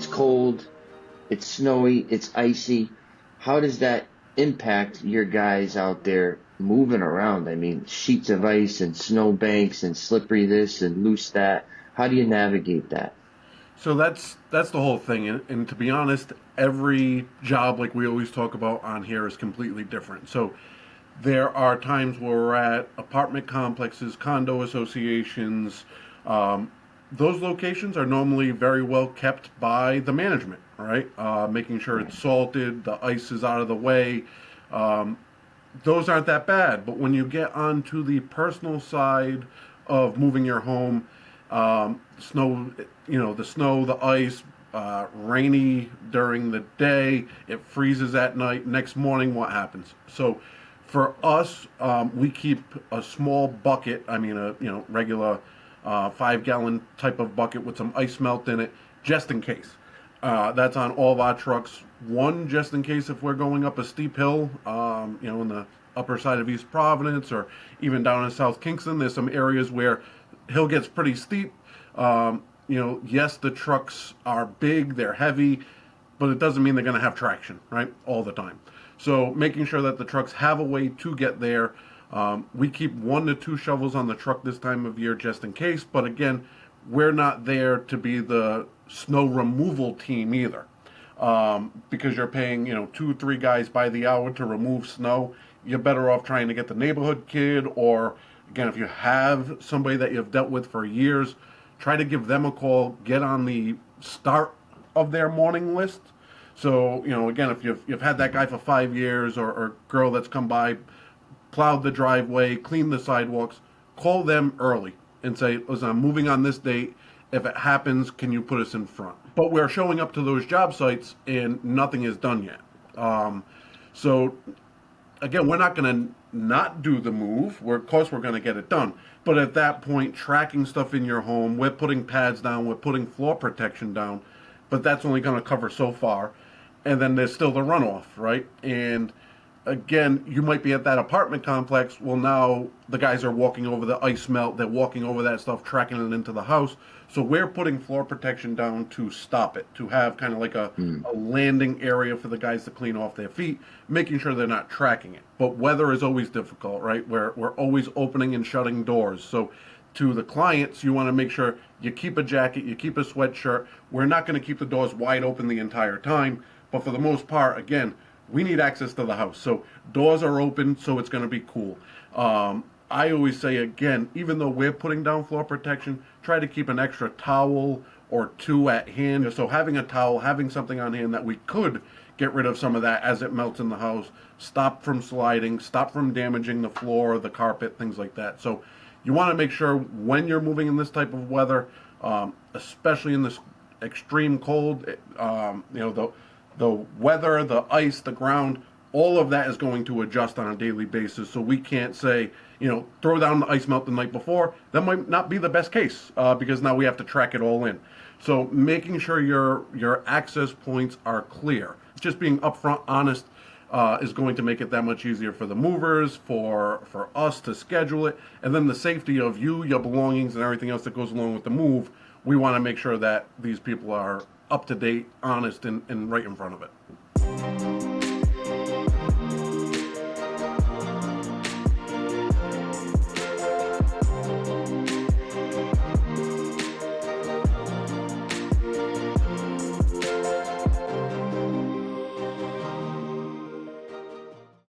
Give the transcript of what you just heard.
it's cold, it's snowy, it's icy. How does that impact your guys out there moving around? I mean, sheets of ice and snow banks and slippery this and loose that. How do you navigate that? So that's the whole thing, and to be honest, every job, like we always talk about on here, is completely different. So there are times where we're at apartment complexes, condo associations. Those locations are normally very well kept by the management, right? Making sure it's salted, the ice is out of the way. Those aren't that bad, but when you get onto the personal side of moving your home, snow, the snow, the ice, rainy during the day, it freezes at night. Next morning, what happens? So for us, we keep a small bucket. I mean, a regular 5-gallon type of bucket with some ice melt in it, just in case. That's on all of our trucks. One, just in case if we're going up a steep hill, in the upper side of East Providence or even down in South Kingston, there's some areas where hill gets pretty steep. Yes, the trucks are big, they're heavy, but it doesn't mean they're going to have traction, right, all the time. So making sure that the trucks have a way to get there. We keep 1 to 2 shovels on the truck this time of year just in case, but again, we're not there to be the snow removal team either. Because you're paying, 2 or 3 guys by the hour to remove snow. You're better off trying to get the neighborhood kid, or again, if you have somebody that you've dealt with for years, try to give them a call, get on the start of their morning list. So, again, if you've had that guy for 5 years or girl that's come by, plowed the driveway, cleaned the sidewalks, call them early and say, listen, I'm moving on this date. If it happens, can you put us in front? But we're showing up to those job sites and nothing is done yet. So again, we're not going to not do the move. Of course, we're going to get it done. But at that point, tracking stuff in your home, we're putting pads down, we're putting floor protection down, but that's only going to cover so far. And then there's still the runoff, right? And again, you might be at that apartment complex. Well, now the guys are walking over the ice melt. They're walking over that stuff, tracking it into the house. So we're putting floor protection down to stop it, to have kind of like a landing area for the guys to clean off their feet, making sure they're not tracking it. But weather is always difficult, right? We're always opening and shutting doors. So to the clients, you want to make sure you keep a jacket, you keep a sweatshirt. We're not going to keep the doors wide open the entire time. But for the most part, again, we need access to the house. So doors are open, so it's going to be cool. I always say, again, even though we're putting down floor protection, try to keep an extra towel or 2 at hand. So having a towel, having something on hand that we could get rid of some of that as it melts in the house, stop from sliding, stop from damaging the floor, the carpet, things like that. So you want to make sure when you're moving in this type of weather, especially in this extreme cold, the weather, the ice, the ground, all of that is going to adjust on a daily basis. So we can't say, throw down the ice melt the night before. That might not be the best case because now we have to track it all in. So making sure your access points are clear. Just being upfront, honest, is going to make it that much easier for the movers, for us to schedule it, and then the safety of you, your belongings, and everything else that goes along with the move. We want to make sure that these people are up to date, honest, and right in front of it.